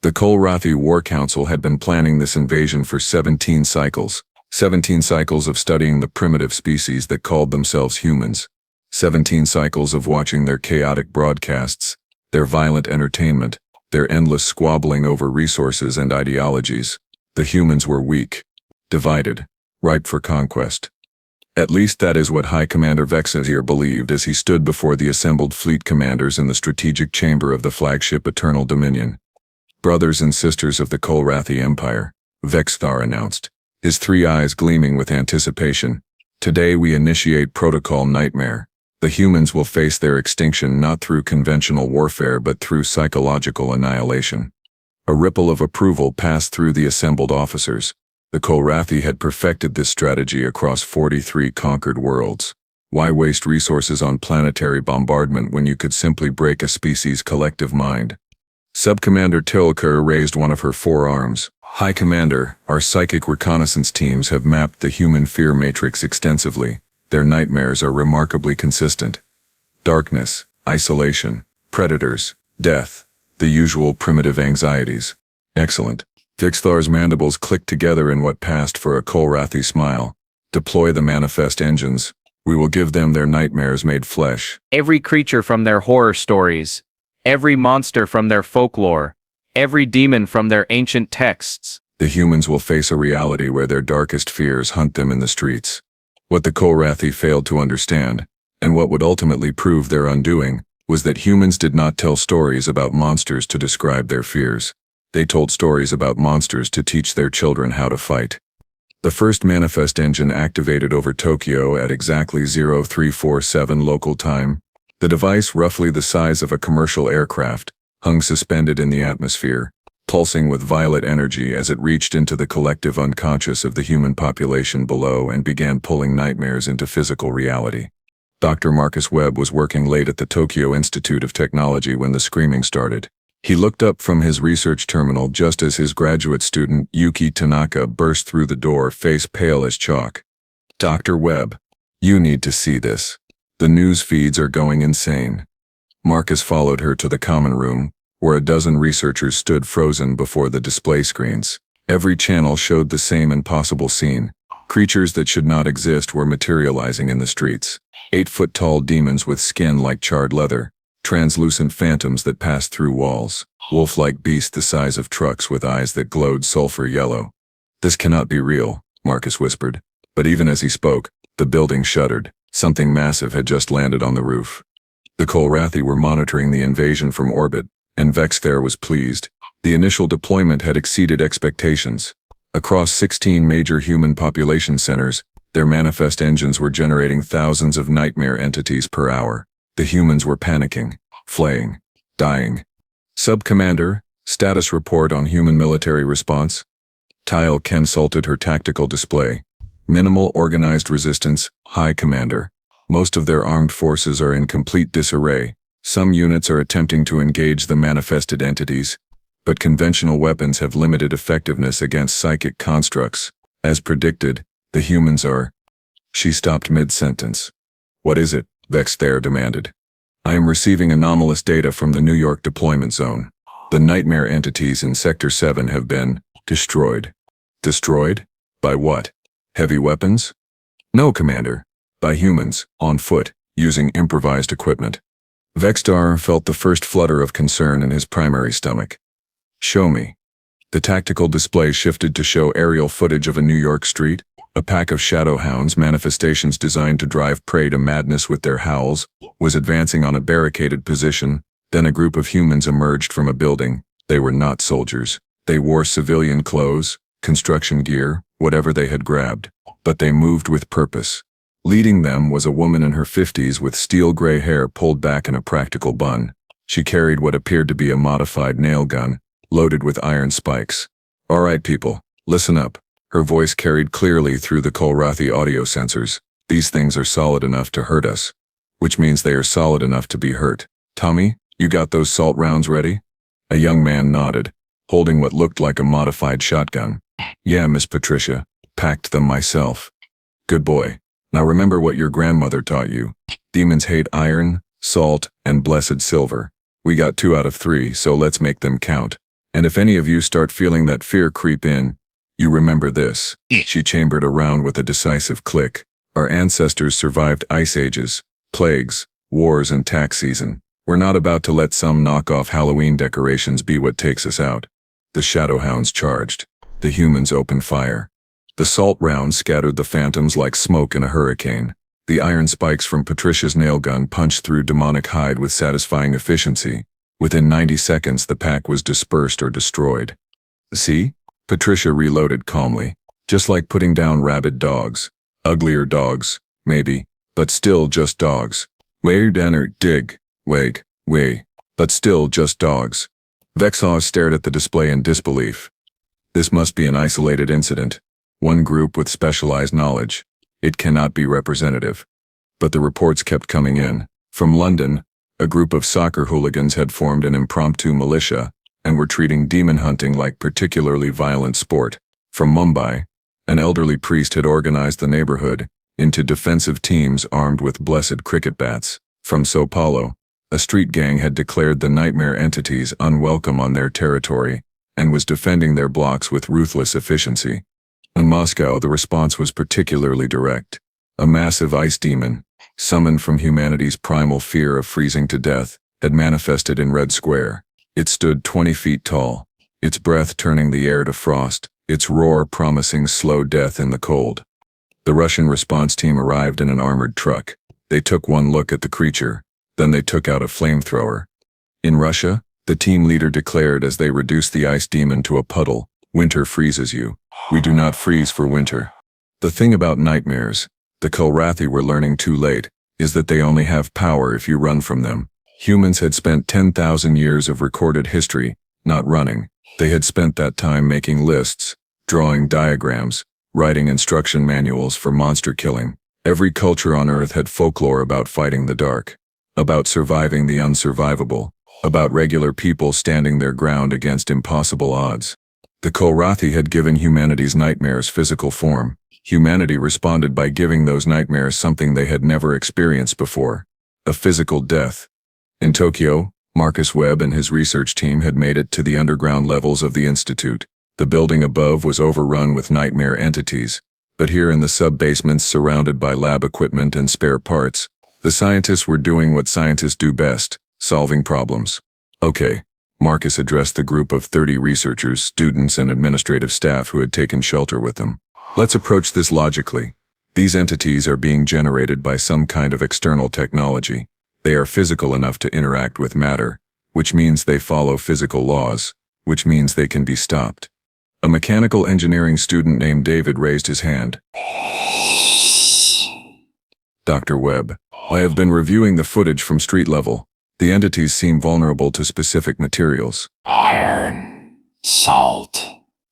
The Kolrathi War Council had been planning this invasion for 17 cycles. 17 cycles of studying the primitive species that called themselves humans. 17 cycles of watching their chaotic broadcasts, their violent entertainment, their endless squabbling over resources and ideologies. The humans were weak, divided, ripe for conquest. At least that is what High Commander Vexazir believed as he stood before the assembled fleet commanders in the strategic chamber of the flagship Eternal Dominion. Brothers and sisters of the Kolrathi Empire, Vexthar announced, his three eyes gleaming with anticipation. Today we initiate Protocol Nightmare. The humans will face their extinction not through conventional warfare but through psychological annihilation. A ripple of approval passed through the assembled officers. The Kolrathi had perfected this strategy across 43 conquered worlds. Why waste resources on planetary bombardment when you could simply break a species' collective mind? Subcommander Tilker raised one of her forearms. High Commander, our psychic reconnaissance teams have mapped the human fear matrix extensively. Their nightmares are remarkably consistent. Darkness, isolation, predators, death, the usual primitive anxieties. Excellent. Vixthar's mandibles clicked together in what passed for a Kolrathi smile. Deploy the manifest engines. We will give them their nightmares made flesh. Every creature from their horror stories. Every monster from their folklore. Every demon from their ancient texts. The humans will face a reality where their darkest fears hunt them in the streets. What the Kolrathi failed to understand, and what would ultimately prove their undoing, was that humans did not tell stories about monsters to describe their fears. They told stories about monsters to teach their children how to fight. The first manifest engine activated over Tokyo at exactly 0347 local time. The device, roughly the size of a commercial aircraft, hung suspended in the atmosphere, pulsing with violet energy as it reached into the collective unconscious of the human population below and began pulling nightmares into physical reality. Dr. Marcus Webb was working late at the Tokyo Institute of Technology when the screaming started. He looked up from his research terminal just as his graduate student, Yuki Tanaka, burst through the door, face pale as chalk. Dr. Webb, you need to see this. The news feeds are going insane. Marcus followed her to the common room, where a dozen researchers stood frozen before the display screens. Every channel showed the same impossible scene. Creatures that should not exist were materializing in the streets. 8-foot-tall demons with skin like charred leather. Translucent phantoms that passed through walls, wolf-like beasts the size of trucks with eyes that glowed sulfur yellow. This cannot be real, Marcus whispered. But even as he spoke, the building shuddered. Something massive had just landed on the roof. The Kolrathi were monitoring the invasion from orbit, and Vexthar was pleased. The initial deployment had exceeded expectations. Across 16 major human population centers, their manifest engines were generating thousands of nightmare entities per hour. The humans were panicking, flaying, dying. Sub-Commander, status report on human military response. Tile consulted her tactical display. Minimal organized resistance, High Commander. Most of their armed forces are in complete disarray. Some units are attempting to engage the manifested entities, but conventional weapons have limited effectiveness against psychic constructs. As predicted, the humans are... She stopped mid-sentence. What is it? Vexthar demanded. I am receiving anomalous data from the New York deployment zone. The nightmare entities in Sector 7 have been destroyed. Destroyed? By what? Heavy weapons? No, Commander. By humans, on foot, using improvised equipment. Vexthar felt the first flutter of concern in his primary stomach. Show me. The tactical display shifted to show aerial footage of a New York street. A pack of shadow hounds, manifestations designed to drive prey to madness with their howls, was advancing on a barricaded position. Then a group of humans emerged from a building. They were not soldiers. They wore civilian clothes, construction gear, whatever they had grabbed. But they moved with purpose. Leading them was a woman in her 50s with steel-gray hair pulled back in a practical bun. She carried what appeared to be a modified nail gun, loaded with iron spikes. All right, people, listen up. Her voice carried clearly through the Kolrathi audio sensors. These things are solid enough to hurt us. Which means they are solid enough to be hurt. Tommy, you got those salt rounds ready? A young man nodded, holding what looked like a modified shotgun. Yeah, Miss Patricia. Packed them myself. Good boy. Now remember what your grandmother taught you. Demons hate iron, salt, and blessed silver. We got 2 out of 3, so let's make them count. And if any of you start feeling that fear creep in, you remember this. She chambered around with a decisive click. Our ancestors survived ice ages, plagues, wars, and tax season. We're not about to let some knock-off Halloween decorations be what takes us out. The Shadowhounds charged. The humans opened fire. The salt rounds scattered the phantoms like smoke in a hurricane. The iron spikes from Patricia's nail gun punched through demonic hide with satisfying efficiency. Within 90 seconds, the pack was dispersed or destroyed. See? Patricia reloaded calmly. Just like putting down rabid dogs. Uglier dogs, maybe, but still just dogs. Way danner dig, wag, way, but still just dogs. Vexhaw stared at the display in disbelief. This must be an isolated incident. One group with specialized knowledge. It cannot be representative. But the reports kept coming in. From London, a group of soccer hooligans had formed an impromptu militia and were treating demon hunting like particularly violent sport. From Mumbai, an elderly priest had organized the neighborhood into defensive teams armed with blessed cricket bats. From Sao Paulo, a street gang had declared the nightmare entities unwelcome on their territory and was defending their blocks with ruthless efficiency. In Moscow, the response was particularly direct. A massive ice demon, summoned from humanity's primal fear of freezing to death, had manifested in Red Square. It stood 20 feet tall, its breath turning the air to frost, its roar promising slow death in the cold. The Russian response team arrived in an armored truck. They took one look at the creature, then they took out a flamethrower. In Russia, the team leader declared as they reduced the ice demon to a puddle, "Winter freezes you. We do not freeze for winter." The thing about nightmares, the Kolrathi were learning too late, is that they only have power if you run from them. Humans had spent 10,000 years of recorded history, not running. They had spent that time making lists, drawing diagrams, writing instruction manuals for monster killing. Every culture on Earth had folklore about fighting the dark, about surviving the unsurvivable, about regular people standing their ground against impossible odds. The Kolrathi had given humanity's nightmares physical form. Humanity responded by giving those nightmares something they had never experienced before: a physical death. In Tokyo, Marcus Webb and his research team had made it to the underground levels of the institute. The building above was overrun with nightmare entities, but here in the sub-basements, surrounded by lab equipment and spare parts, the scientists were doing what scientists do best: solving problems. Okay, Marcus addressed the group of 30 researchers, students, and administrative staff who had taken shelter with him. Let's approach this logically. These entities are being generated by some kind of external technology. They are physical enough to interact with matter, which means they follow physical laws, which means they can be stopped. A mechanical engineering student named David raised his hand. Dr. Webb, I have been reviewing the footage from street level. The entities seem vulnerable to specific materials. Iron, salt,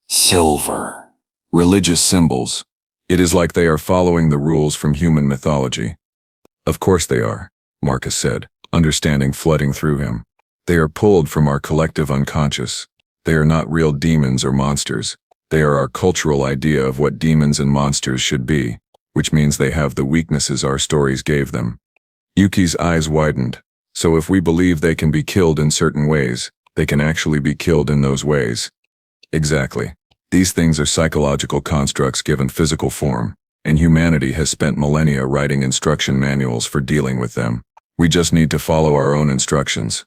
silver. Religious symbols. It is like they are following the rules from human mythology. Of course they are, Marcus said, understanding flooding through him. They are pulled from our collective unconscious. They are not real demons or monsters. They are our cultural idea of what demons and monsters should be, which means they have the weaknesses our stories gave them. Yuki's eyes widened. So if we believe they can be killed in certain ways, they can actually be killed in those ways. Exactly. These things are psychological constructs given physical form, and humanity has spent millennia writing instruction manuals for dealing with them. We just need to follow our own instructions.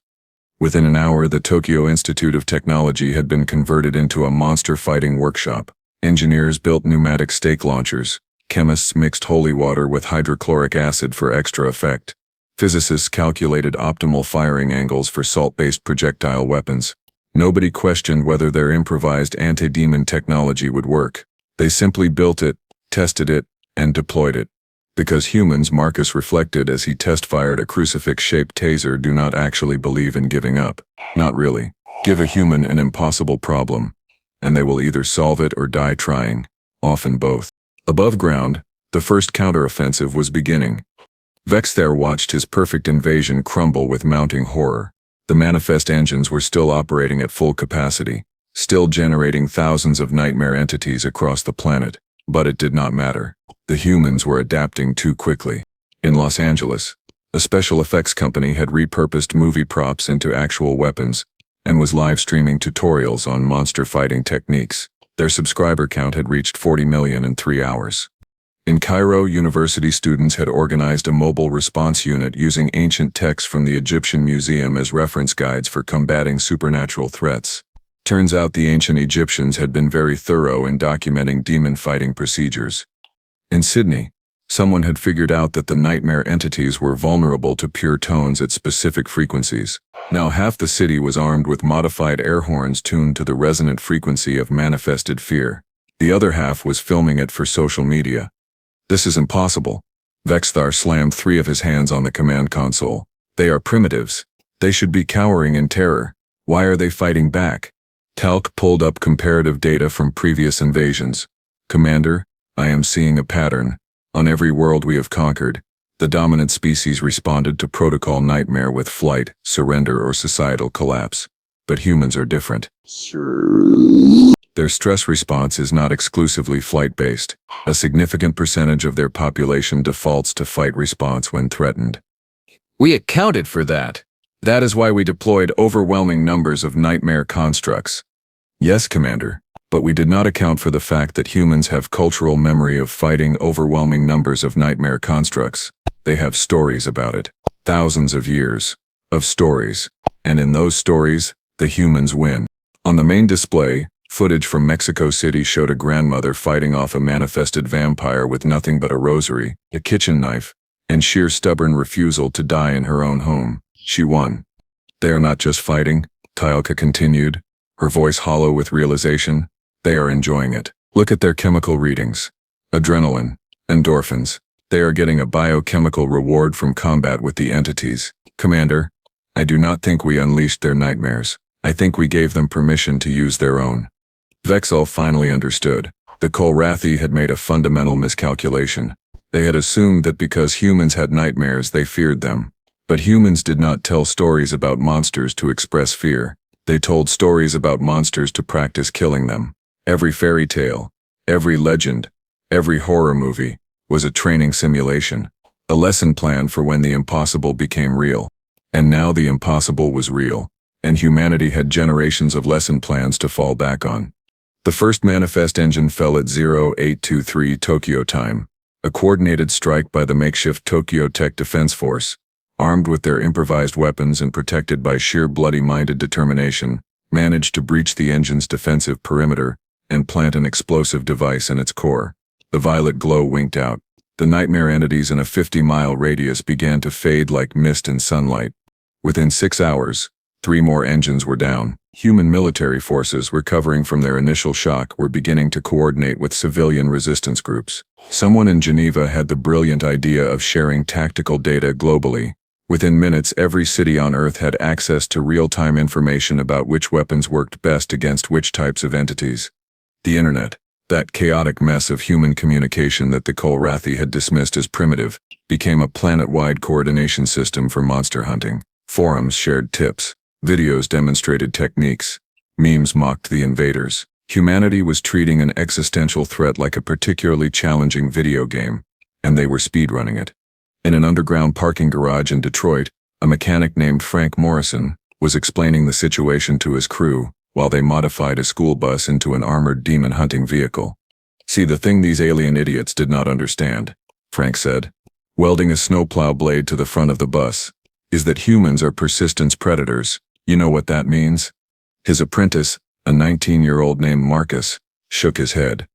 Within an hour, the Tokyo Institute of Technology had been converted into a monster fighting workshop. Engineers built pneumatic stake launchers. Chemists mixed holy water with hydrochloric acid for extra effect. Physicists calculated optimal firing angles for salt-based projectile weapons. Nobody questioned whether their improvised anti-demon technology would work. They simply built it, tested it, and deployed it. Because humans, Marcus reflected as he test-fired a crucifix-shaped taser, do not actually believe in giving up. Not really. Give a human an impossible problem, and they will either solve it or die trying, often both. Above ground, the first counteroffensive was beginning. Vex there watched his perfect invasion crumble with mounting horror. The manifest engines were still operating at full capacity, still generating thousands of nightmare entities across the planet, but it did not matter. The humans were adapting too quickly. In Los Angeles, a special effects company had repurposed movie props into actual weapons. and was live streaming tutorials on monster fighting techniques. Their subscriber count had reached 40 million in 3 hours. In Cairo, university students had organized a mobile response unit using ancient texts from the Egyptian Museum as reference guides for combating supernatural threats. Turns out the ancient Egyptians had been very thorough in documenting demon fighting procedures. In Sydney, someone had figured out that the nightmare entities were vulnerable to pure tones at specific frequencies. Now half the city was armed with modified air horns tuned to the resonant frequency of manifested fear. The other half was filming it for social media. This is impossible. Vexthar slammed 3 of his hands on the command console. They are primitives. They should be cowering in terror. Why are they fighting back? Talc pulled up comparative data from previous invasions. Commander, I am seeing a pattern. On every world we have conquered, the dominant species responded to protocol nightmare with flight, surrender, or societal collapse. But humans are different. Their stress response is not exclusively flight-based. A significant percentage of their population defaults to fight response when threatened. We accounted for that. That is why we deployed overwhelming numbers of nightmare constructs. Yes, Commander, but we did not account for the fact that humans have cultural memory of fighting overwhelming numbers of nightmare constructs. They have stories about it. Thousands of years of stories. And in those stories, the humans win. On the main display, footage from Mexico City showed a grandmother fighting off a manifested vampire with nothing but a rosary, a kitchen knife, and sheer stubborn refusal to die in her own home. She won. They are not just fighting, Tylka continued, her voice hollow with realization. They are enjoying it. Look at their chemical readings. Adrenaline, endorphins. They are getting a biochemical reward from combat with the entities. Commander, I do not think we unleashed their nightmares. I think we gave them permission to use their own. Vexel finally understood. The Kolrathi had made a fundamental miscalculation. They had assumed that because humans had nightmares they feared them. But humans did not tell stories about monsters to express fear. They told stories about monsters to practice killing them. Every fairy tale, every legend, every horror movie was a training simulation, a lesson plan for when the impossible became real. And now the impossible was real, and humanity had generations of lesson plans to fall back on. The first manifest engine fell at 0823 Tokyo time, a coordinated strike by the makeshift Tokyo Tech Defense Force, armed with their improvised weapons and protected by sheer bloody-minded determination, managed to breach the engine's defensive perimeter and plant an explosive device in its core. The violet glow winked out. The nightmare entities in a 50-mile radius began to fade like mist in sunlight. Within 6 hours, 3 more engines were down. Human military forces recovering from their initial shock were beginning to coordinate with civilian resistance groups. Someone in Geneva had the brilliant idea of sharing tactical data globally. Within minutes, every city on Earth had access to real-time information about which weapons worked best against which types of entities. The Internet, that chaotic mess of human communication that the Kolrathi had dismissed as primitive, became a planet-wide coordination system for monster hunting. Forums shared tips. Videos demonstrated techniques. Memes mocked the invaders. Humanity was treating an existential threat like a particularly challenging video game, and they were speedrunning it. In an underground parking garage in Detroit, a mechanic named Frank Morrison was explaining the situation to his crew while they modified a school bus into an armored demon hunting vehicle. See, the thing these alien idiots did not understand, Frank said, welding a snowplow blade to the front of the bus, is that humans are persistence predators. You know what that means? His apprentice, a 19-year-old named Marcus, shook his head.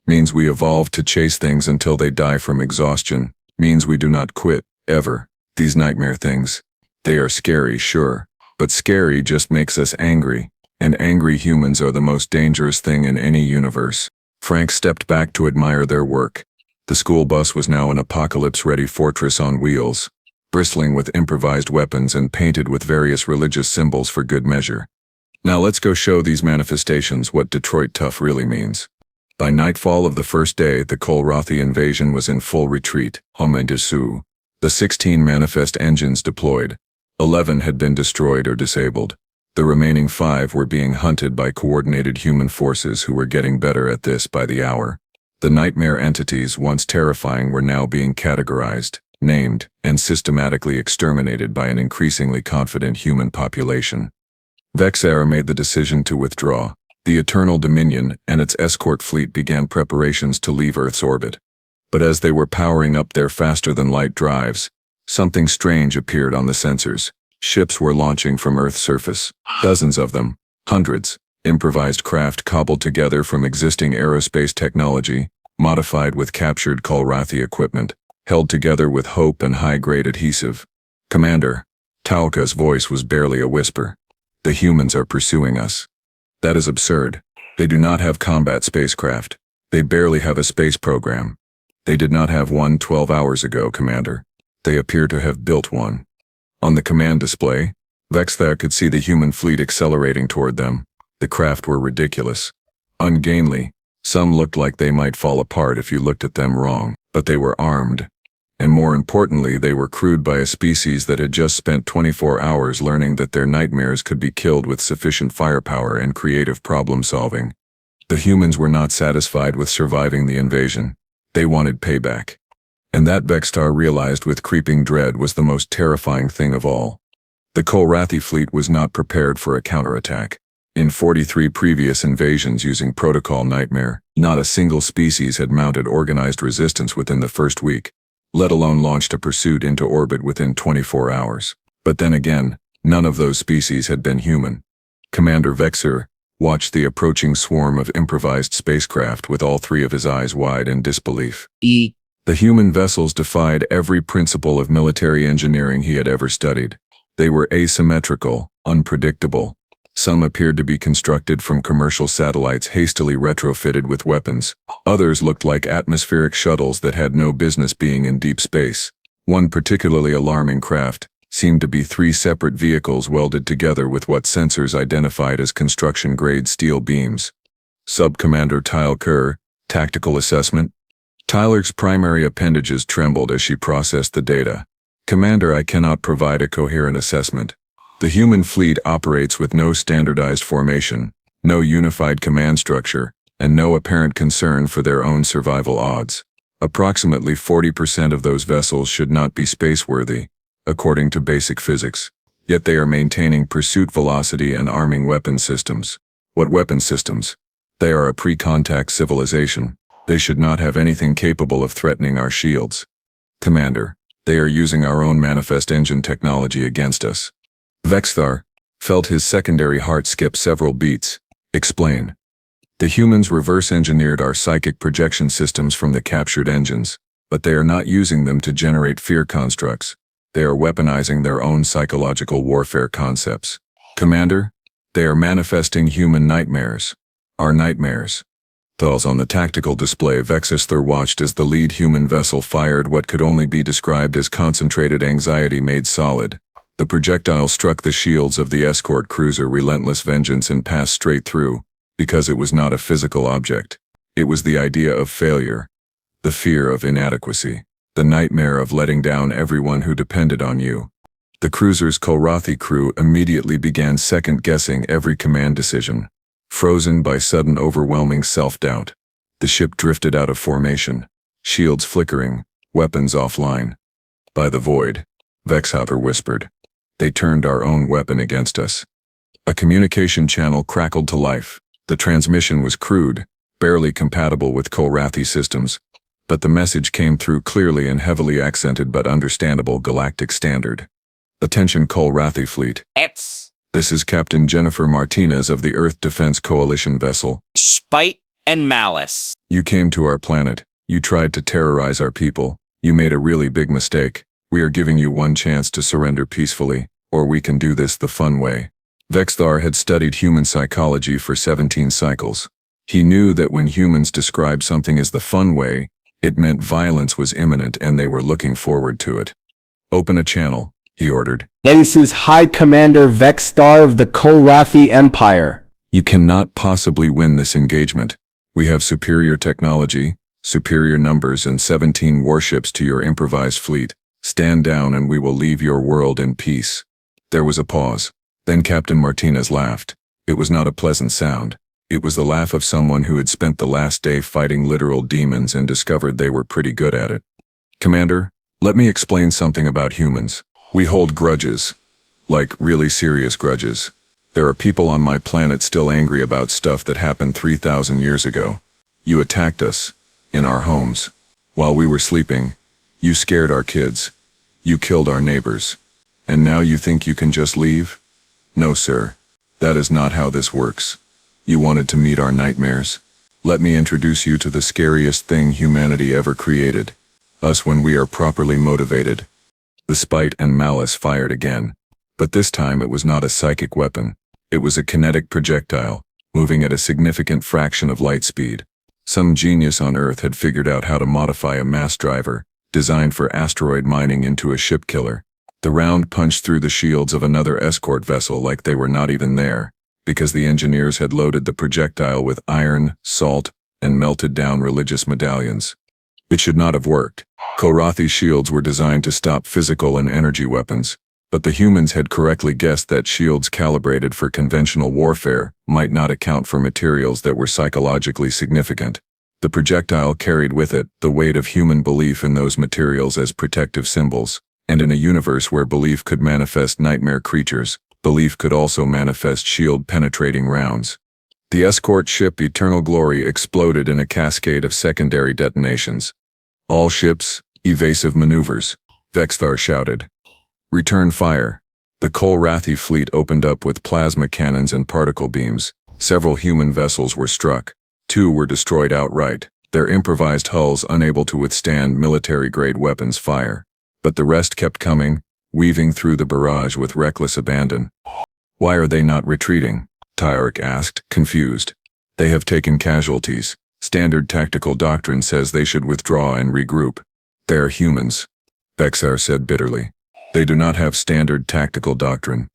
Means we evolved to chase things until they die from exhaustion. Means we do not quit, ever. These nightmare things. They are scary, sure, but scary just makes us angry, and angry humans are the most dangerous thing in any universe. Frank stepped back to admire their work. The school bus was now an apocalypse-ready fortress on wheels, bristling with improvised weapons and painted with various religious symbols for good measure. Now let's go show these manifestations what Detroit tough really means. By nightfall of the first day, the Kolrathi invasion was in full retreat. The 16 manifest engines deployed. 11 had been destroyed or disabled. The remaining 5 were being hunted by coordinated human forces who were getting better at this by the hour. The nightmare entities, once terrifying, were now being categorized, named, and systematically exterminated by an increasingly confident human population. Vexar made the decision to withdraw. The Eternal Dominion and its escort fleet began preparations to leave Earth's orbit. But as they were powering up their faster-than-light drives, something strange appeared on the sensors. Ships were launching from Earth's surface. Dozens of them. Hundreds. Improvised craft cobbled together from existing aerospace technology, modified with captured Kolrathi equipment, held together with hope and high-grade adhesive. "Commander," Talca's voice was barely a whisper. "The humans are pursuing us." "That is absurd. They do not have combat spacecraft. They barely have a space program." "They did not have one 12 hours ago, Commander. They appear to have built one." On the command display, Vexar could see the human fleet accelerating toward them. The craft were ridiculous. Ungainly. Some looked like they might fall apart if you looked at them wrong, but they were armed. And more importantly, they were crewed by a species that had just spent 24 hours learning that their nightmares could be killed with sufficient firepower and creative problem-solving. The humans were not satisfied with surviving the invasion. They wanted payback. And that Vexar realized with creeping dread was the most terrifying thing of all. The Kolrathi fleet was not prepared for a counterattack. In 43 previous invasions using Protocol Nightmare, not a single species had mounted organized resistance within the first week, let alone launched a pursuit into orbit within 24 hours. But then again, none of those species had been human. Commander Vexar watched the approaching swarm of improvised spacecraft with all three of his eyes wide in disbelief. The human vessels defied every principle of military engineering he had ever studied. They were asymmetrical, unpredictable. Some appeared to be constructed from commercial satellites hastily retrofitted with weapons. Others looked like atmospheric shuttles that had no business being in deep space. One particularly alarming craft seemed to be 3 separate vehicles welded together with what sensors identified as construction-grade steel beams. Sub-Commander Tyler Kerr, Tactical Assessment. Tyler's primary appendages trembled as she processed the data. "Commander, I cannot provide a coherent assessment. The human fleet operates with no standardized formation, no unified command structure, and no apparent concern for their own survival odds. Approximately 40% of those vessels should not be spaceworthy, according to basic physics. Yet they are maintaining pursuit velocity and arming weapon systems." "What weapon systems?" "They are a pre-contact civilization. They should not have anything capable of threatening our shields." "Commander, they are using our own manifest engine technology against us." Vexar felt his secondary heart skip several beats. "Explain." "The humans reverse-engineered our psychic projection systems from the captured engines, but they are not using them to generate fear constructs. They are weaponizing their own psychological warfare concepts." "Commander, they are manifesting human nightmares. Our nightmares." Thus on the tactical display, Vexar watched as the lead human vessel fired what could only be described as concentrated anxiety made solid. The projectile struck the shields of the escort cruiser Relentless Vengeance and passed straight through, because it was not a physical object. It was the idea of failure, the fear of inadequacy, the nightmare of letting down everyone who depended on you. The cruiser's Kolrathi crew immediately began second-guessing every command decision. Frozen by sudden overwhelming self-doubt, the ship drifted out of formation, shields flickering, weapons offline. "By the void," Vexar whispered. "They turned our own weapon against us." A communication channel crackled to life. The transmission was crude, barely compatible with Kolrathi systems, but the message came through clearly in heavily accented but understandable Galactic standard. "Attention Kolrathi fleet. This is Captain Jennifer Martinez of the Earth Defense Coalition vessel. Spite and malice. You came to our planet. You tried to terrorize our people. You made a really big mistake. We are giving you one chance to surrender peacefully, or we can do this the fun way." Vexar had studied human psychology for 17 cycles. He knew that when humans described something as the fun way, it meant violence was imminent and they were looking forward to it. "Open a channel," he ordered. This is High Commander Vexar of the Kolrathi Empire. "You cannot possibly win this engagement. We have superior technology, superior numbers, and 17 warships to your improvised fleet. Stand down and we will leave your world in peace." There was a pause. Then Captain Martinez laughed. It was not a pleasant sound. It was the laugh of someone who had spent the last day fighting literal demons and discovered they were pretty good at it. "Commander, let me explain something about humans. We hold grudges. Like really serious grudges. There are people on my planet still angry about stuff that happened 3,000 years ago. You attacked us, in our homes. While we were sleeping, you scared our kids. You killed our neighbors. And now you think you can just leave? No, sir. That is not how this works. You wanted to meet our nightmares? Let me introduce you to the scariest thing humanity ever created. Us when we are properly motivated. The spite and malice fired again. But this time it was not a psychic weapon. It was a kinetic projectile, moving at a significant fraction of light speed. Some genius on Earth had figured out how to modify a mass driver, designed for asteroid mining, into a ship killer. The round punched through the shields of another escort vessel like they were not even there, because the engineers had loaded the projectile with iron, salt, and melted down religious medallions. It should not have worked. Kolrathi's shields were designed to stop physical and energy weapons, but the humans had correctly guessed that shields calibrated for conventional warfare might not account for materials that were psychologically significant. The projectile carried with it the weight of human belief in those materials as protective symbols, and in a universe where belief could manifest nightmare creatures, belief could also manifest shield-penetrating rounds. The escort ship Eternal Glory exploded in a cascade of secondary detonations. All ships, evasive maneuvers, Vexthar shouted. Return fire. The Kolrathi fleet opened up with plasma cannons and particle beams. Several human vessels were struck. 2 were destroyed outright, their improvised hulls unable to withstand military-grade weapons fire. But the rest kept coming, weaving through the barrage with reckless abandon. Why are they not retreating? Tyric asked, confused. They have taken casualties. Standard tactical doctrine says they should withdraw and regroup. They are humans, Vexthar said bitterly. They do not have standard tactical doctrine.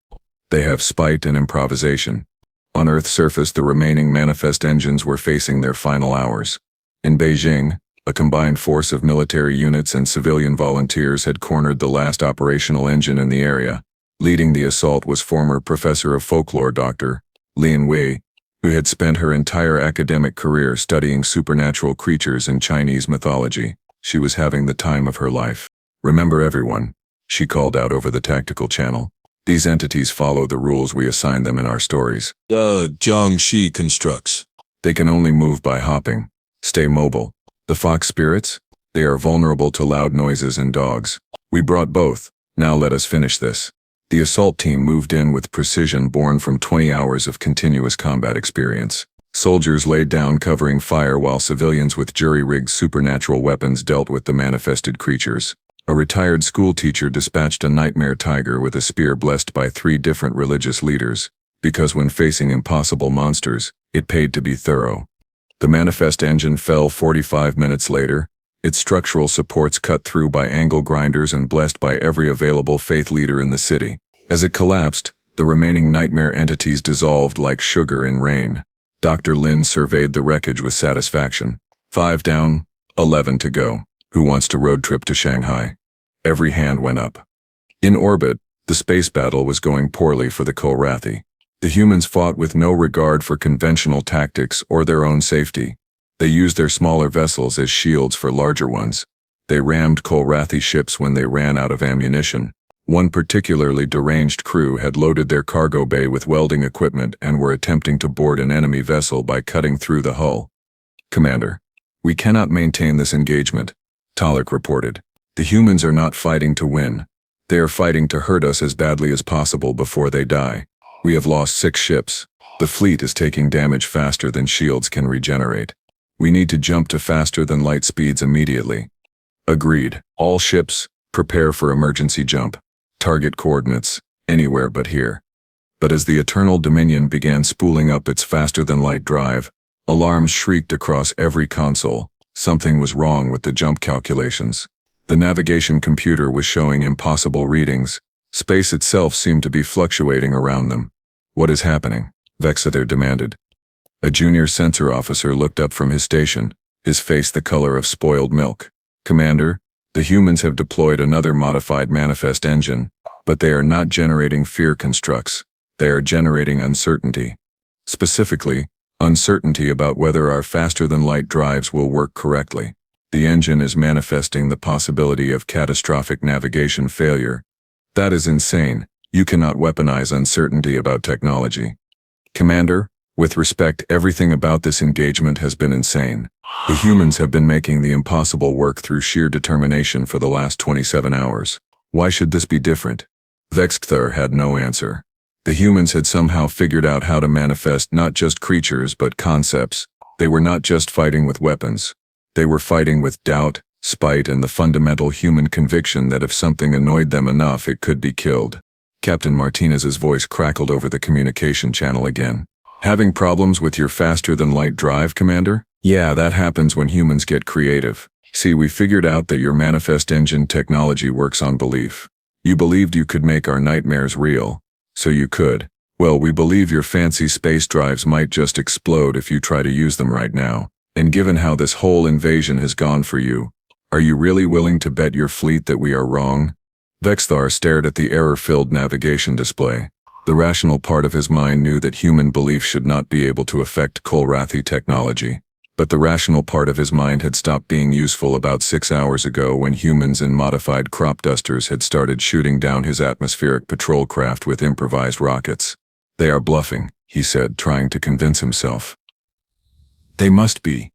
They have spite and improvisation. On Earth's surface, the remaining manifest engines were facing their final hours. In Beijing, a combined force of military units and civilian volunteers had cornered the last operational engine in the area. Leading the assault was former professor of folklore Dr. Lin Wei, who had spent her entire academic career studying supernatural creatures in Chinese mythology. She was having the time of her life. Remember, everyone, she called out over the tactical channel. These entities follow the rules we assign them in our stories. Jiangxi constructs. They can only move by hopping. Stay mobile. The fox spirits? They are vulnerable to loud noises and dogs. We brought both. Now let us finish this. The assault team moved in with precision born from 20 hours of continuous combat experience. Soldiers laid down covering fire while civilians with jury-rigged supernatural weapons dealt with the manifested creatures. A retired schoolteacher dispatched a nightmare tiger with a spear blessed by 3 different religious leaders, because when facing impossible monsters, it paid to be thorough. The manifest engine fell 45 minutes later, its structural supports cut through by angle grinders and blessed by every available faith leader in the city. As it collapsed, the remaining nightmare entities dissolved like sugar in rain. Dr. Lin surveyed the wreckage with satisfaction. 5 down, 11 to go. Who wants to road trip to Shanghai? Every hand went up. In orbit, the space battle was going poorly for the Kolrathi. The humans fought with no regard for conventional tactics or their own safety. They used their smaller vessels as shields for larger ones. They rammed Kolrathi ships when they ran out of ammunition. One particularly deranged crew had loaded their cargo bay with welding equipment and were attempting to board an enemy vessel by cutting through the hull. Commander, we cannot maintain this engagement, Talik reported. The humans are not fighting to win. They are fighting to hurt us as badly as possible before they die. We have lost 6 ships. The fleet is taking damage faster than shields can regenerate. We need to jump to faster than light speeds immediately. Agreed. All ships, prepare for emergency jump. Target coordinates, anywhere but here. But as the Eternal Dominion began spooling up its faster-than-light drive, alarms shrieked across every console. Something was wrong with the jump calculations. The navigation computer was showing impossible readings. Space itself seemed to be fluctuating around them. What is happening? Vexthar demanded. A junior sensor officer looked up from his station, his face the color of spoiled milk. Commander, the humans have deployed another modified manifest engine, but they are not generating fear constructs. They are generating uncertainty. Specifically, uncertainty about whether our faster-than-light drives will work correctly. The engine is manifesting the possibility of catastrophic navigation failure. That is insane. You cannot weaponize uncertainty about technology. Commander, with respect, everything about this engagement has been insane. The humans have been making the impossible work through sheer determination for the last 27 hours. Why should this be different? Vexthar had no answer. The humans had somehow figured out how to manifest not just creatures but concepts. They were not just fighting with weapons. They were fighting with doubt, spite, and the fundamental human conviction that if something annoyed them enough, it could be killed. Captain Martinez's voice crackled over the communication channel again. Having problems with your faster-than-light drive, Commander? Yeah, that happens when humans get creative. See, we figured out that your manifest engine technology works on belief. You believed you could make our nightmares real. So you could. Well, we believe your fancy space drives might just explode if you try to use them right now. And given how this whole invasion has gone for you, are you really willing to bet your fleet that we are wrong? Vexthar stared at the error-filled navigation display. The rational part of his mind knew that human belief should not be able to affect Kolrathi technology. But the rational part of his mind had stopped being useful about 6 hours ago when humans in modified crop dusters had started shooting down his atmospheric patrol craft with improvised rockets. They are bluffing, he said, trying to convince himself. They must be.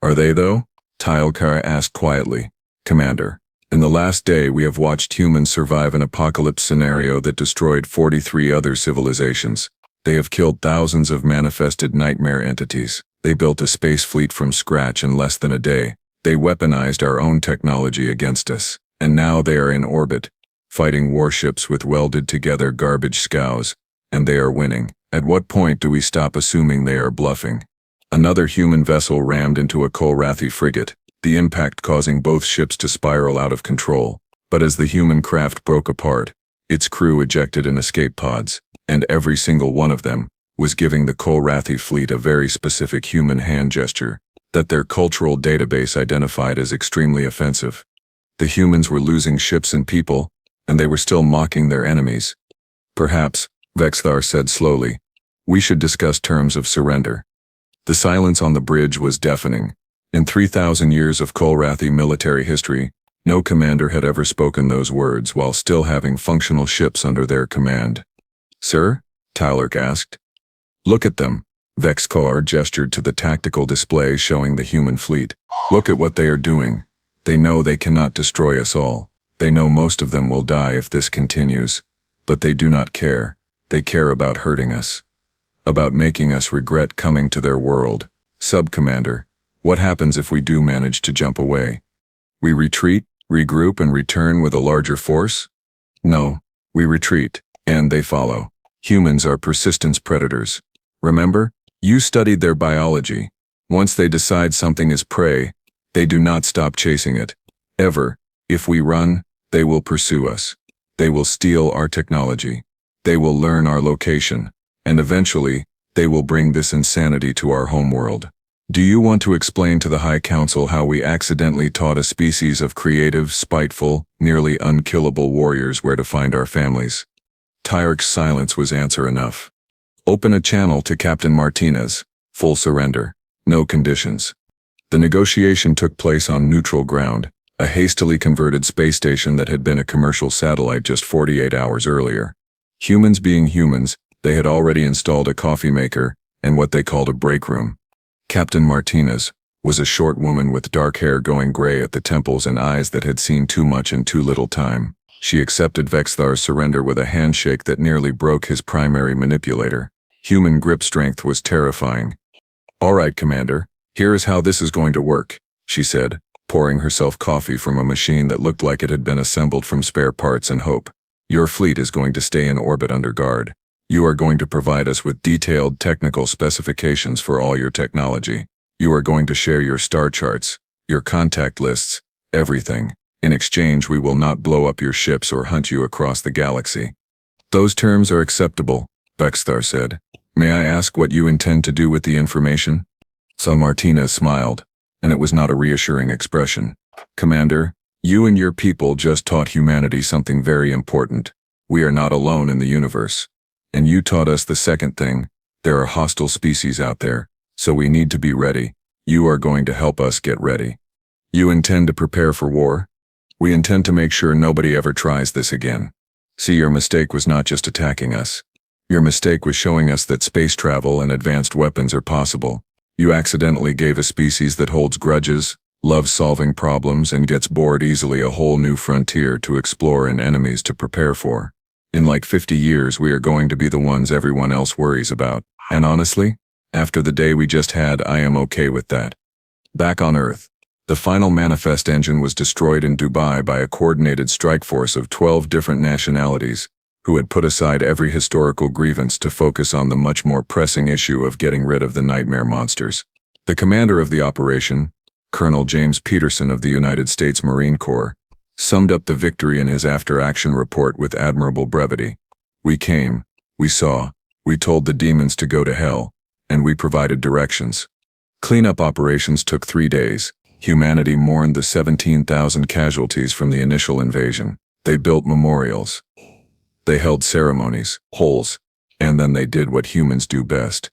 Are they, though? Tylkar asked quietly. Commander, in the last day we have watched humans survive an apocalypse scenario that destroyed 43 other civilizations. They have killed thousands of manifested nightmare entities. They built a space fleet from scratch in less than a day. They weaponized our own technology against us. And now they are in orbit, fighting warships with welded-together garbage scows. And they are winning. At what point do we stop assuming they are bluffing? Another human vessel rammed into a Kolrathi frigate, the impact causing both ships to spiral out of control. But as the human craft broke apart, its crew ejected in escape pods, and every single one of them was giving the Kolrathi fleet a very specific human hand gesture that their cultural database identified as extremely offensive. The humans were losing ships and people, and they were still mocking their enemies. Perhaps, Vexthar said slowly, we should discuss terms of surrender. The silence on the bridge was deafening. In 3,000 years of Kolrathi military history, no commander had ever spoken those words while still having functional ships under their command. Sir? Tyler asked. Look at them. Vexthar gestured to the tactical display showing the human fleet. Look at what they are doing. They know they cannot destroy us all. They know most of them will die if this continues. But they do not care. They care about hurting us. About making us regret coming to their world. Sub-Commander, what happens if we do manage to jump away? We retreat, regroup, and return with a larger force? No, we retreat, and they follow. Humans are persistence predators. Remember, you studied their biology. Once they decide something is prey, they do not stop chasing it. Ever. If we run, they will pursue us. They will steal our technology. They will learn our location. And eventually, they will bring this insanity to our homeworld. Do you want to explain to the High Council how we accidentally taught a species of creative, spiteful, nearly unkillable warriors where to find our families? Tyrk's silence was answer enough. Open a channel to Captain Martinez. Full surrender. No conditions. The negotiation took place on neutral ground, a hastily converted space station that had been a commercial satellite just 48 hours earlier. Humans being humans, they had already installed a coffee maker and what they called a break room. Captain Martinez was a short woman with dark hair going gray at the temples and eyes that had seen too much in too little time. She accepted Vexthar's surrender with a handshake that nearly broke his primary manipulator. Human grip strength was terrifying. All right, Commander, here is how this is going to work, she said, pouring herself coffee from a machine that looked like it had been assembled from spare parts and hope. Your fleet is going to stay in orbit under guard. You are going to provide us with detailed technical specifications for all your technology. You are going to share your star charts, your contact lists, everything. In exchange, we will not blow up your ships or hunt you across the galaxy. Those terms are acceptable, Vexthar said. May I ask what you intend to do with the information? So Martinez smiled, and it was not a reassuring expression. Commander, you and your people just taught humanity something very important. We are not alone in the universe. And you taught us the second thing. There are hostile species out there, so we need to be ready. You are going to help us get ready. You intend to prepare for war? We intend to make sure nobody ever tries this again. See, your mistake was not just attacking us. Your mistake was showing us that space travel and advanced weapons are possible. You accidentally gave a species that holds grudges, loves solving problems, and gets bored easily a whole new frontier to explore and enemies to prepare for. In like 50 years, we are going to be the ones everyone else worries about. And honestly, after the day we just had, I am okay with that. Back on Earth, the final manifest engine was destroyed in Dubai by a coordinated strike force of 12 different nationalities, who had put aside every historical grievance to focus on the much more pressing issue of getting rid of the nightmare monsters. The commander of the operation, Colonel James Peterson of the United States Marine Corps, summed up the victory in his after-action report with admirable brevity. We came, we saw, we told the demons to go to hell, and we provided directions. Cleanup operations took 3 days. Humanity mourned the 17,000 casualties from the initial invasion. They built memorials. They held ceremonies, holes, and then they did what humans do best.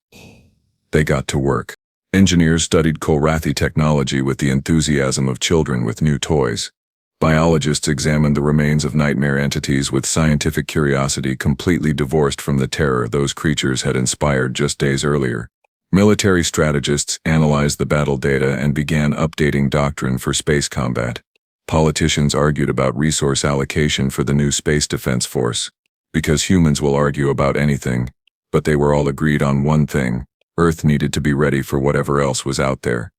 They got to work. Engineers studied Kolrathi technology with the enthusiasm of children with new toys. Biologists examined the remains of nightmare entities with scientific curiosity completely divorced from the terror those creatures had inspired just days earlier. Military strategists analyzed the battle data and began updating doctrine for space combat. Politicians argued about resource allocation for the new Space Defense Force. Because humans will argue about anything, but they were all agreed on one thing: Earth needed to be ready for whatever else was out there.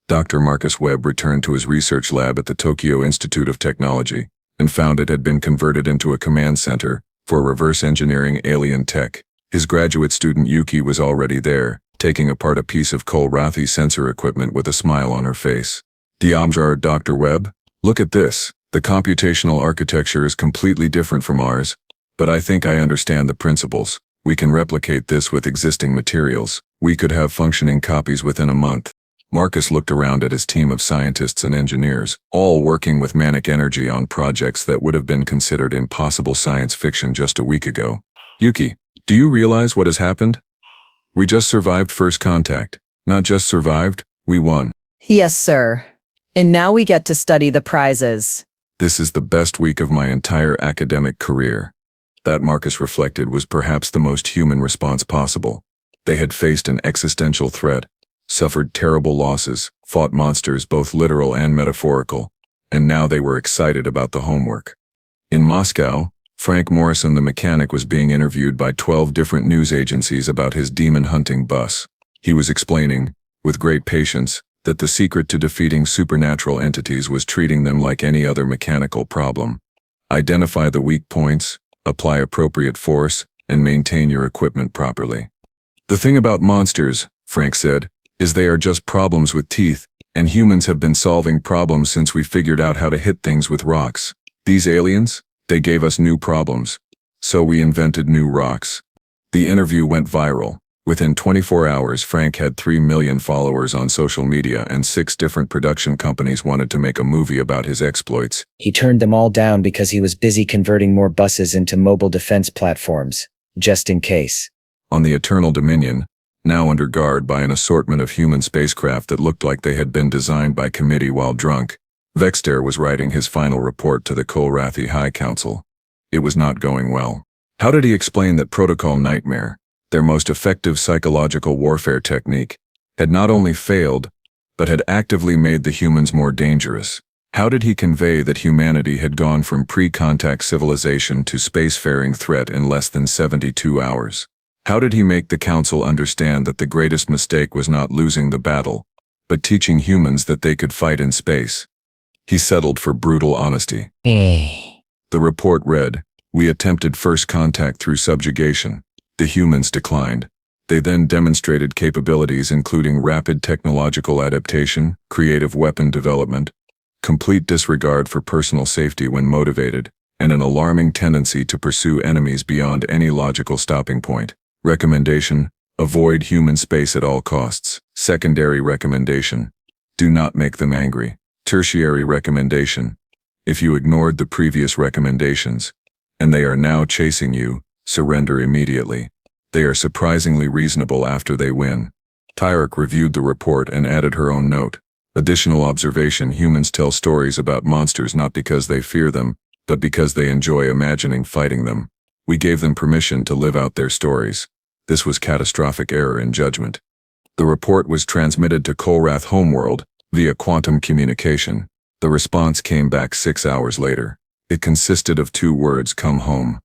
Dr. Marcus Webb returned to his research lab at the Tokyo Institute of Technology and found it had been converted into a command center for reverse engineering alien tech. His graduate student Yuki was already there, taking apart a piece of Kolrathi sensor equipment with a smile on her face. Diamjar, Dr. Webb, look at this. The computational architecture is completely different from ours, but I think I understand the principles. We can replicate this with existing materials. We could have functioning copies within a month. Marcus looked around at his team of scientists and engineers, all working with manic energy on projects that would have been considered impossible science fiction just a week ago. Yuki, do you realize what has happened? We just survived first contact. Not just survived, we won. Yes, sir. And now we get to study the prizes. This is the best week of my entire academic career. That, Marcus reflected, was perhaps the most human response possible. They had faced an existential threat, suffered terrible losses, fought monsters both literal and metaphorical, and now they were excited about the homework. In Moscow, Frank Morrison the mechanic was being interviewed by 12 different news agencies about his demon-hunting bus. He was explaining, with great patience, that the secret to defeating supernatural entities was treating them like any other mechanical problem. Identify the weak points, apply appropriate force, and maintain your equipment properly. The thing about monsters, Frank said, is they are just problems with teeth, and humans have been solving problems since we figured out how to hit things with rocks. These aliens, they gave us new problems, so we invented new rocks. The interview went viral. Within 24 hours, Frank had 3 million followers on social media, and 6 different production companies wanted to make a movie about his exploits. He turned them all down because he was busy converting more buses into mobile defense platforms, just in case. On the Eternal Dominion, now under guard by an assortment of human spacecraft that looked like they had been designed by committee while drunk, Vexter was writing his final report to the Kolrathi High Council. It was not going well. How did he explain that Protocol Nightmare, their most effective psychological warfare technique, had not only failed, but had actively made the humans more dangerous? How did he convey that humanity had gone from pre-contact civilization to spacefaring threat in less than 72 hours? How did he make the council understand that the greatest mistake was not losing the battle, but teaching humans that they could fight in space? He settled for brutal honesty. The report read, "We attempted first contact through subjugation. The humans declined. They then demonstrated capabilities including rapid technological adaptation, creative weapon development, complete disregard for personal safety when motivated, and an alarming tendency to pursue enemies beyond any logical stopping point. Recommendation: avoid human space at all costs. Secondary recommendation: do not make them angry. Tertiary recommendation: if you ignored the previous recommendations, and they are now chasing you, surrender immediately. They are surprisingly reasonable after they win." Tyrek reviewed the report and added her own note. Additional observation: humans tell stories about monsters not because they fear them, but because they enjoy imagining fighting them. We gave them permission to live out their stories. This was catastrophic error in judgment. The report was transmitted to Kolrathi homeworld via quantum communication. The response came back 6 hours later. It consisted of 2 words: come home.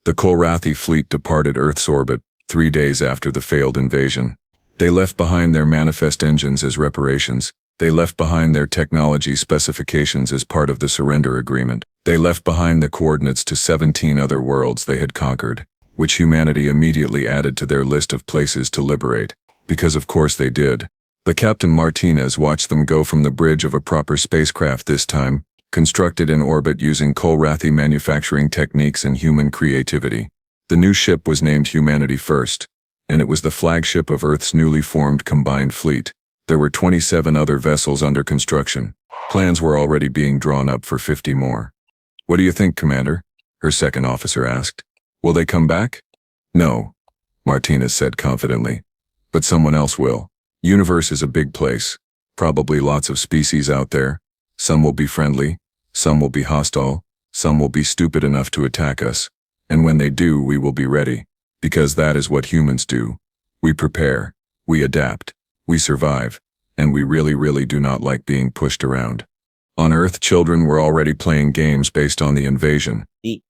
The Kolrathi fleet departed Earth's orbit 3 days after the failed invasion. They left behind their manifest engines as reparations. They left behind their technology specifications as part of the surrender agreement. They left behind the coordinates to 17 other worlds they had conquered, which humanity immediately added to their list of places to liberate. Because of course they did. The Captain Martinez watched them go from the bridge of a proper spacecraft, this time constructed in orbit using Kolrathi manufacturing techniques and human creativity. The new ship was named Humanity First, and it was the flagship of Earth's newly formed combined fleet. There were 27 other vessels under construction. Plans were already being drawn up for 50 more. "What do you think, Commander?" her second officer asked. "Will they come back?" "No," Martinez said confidently. "But someone else will. Universe is a big place. Probably lots of species out there. Some will be friendly, some will be hostile, some will be stupid enough to attack us. And when they do, we will be ready. Because that is what humans do. We prepare, we adapt, we survive, and we really do not like being pushed around." On Earth, children were already playing games based on the invasion.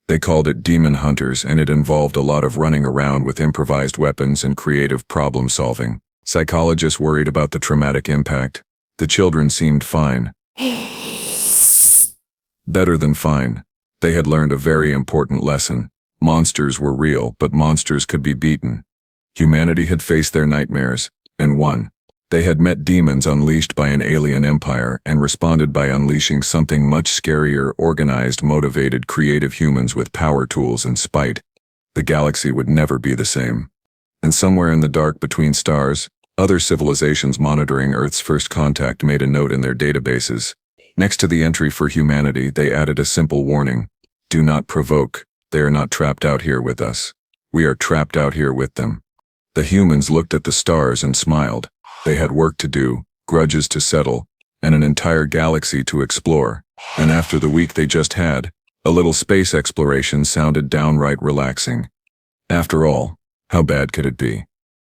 They called it Demon Hunters, and it involved a lot of running around with improvised weapons and creative problem solving. Psychologists worried about the traumatic impact. The children seemed fine. Better than fine. They had learned a very important lesson. Monsters were real, but monsters could be beaten. Humanity had faced their nightmares, and won. They had met demons unleashed by an alien empire and responded by unleashing something much scarier: organized, motivated, creative humans with power tools and spite. The galaxy would never be the same. And somewhere in the dark between stars, other civilizations monitoring Earth's first contact made a note in their databases. Next to the entry for humanity, they added a simple warning: "Do not provoke. They are not trapped out here with us. We are trapped out here with them." The humans looked at the stars and smiled. They had work to do, grudges to settle, and an entire galaxy to explore. And after the week they just had, a little space exploration sounded downright relaxing. After all, how bad could it be?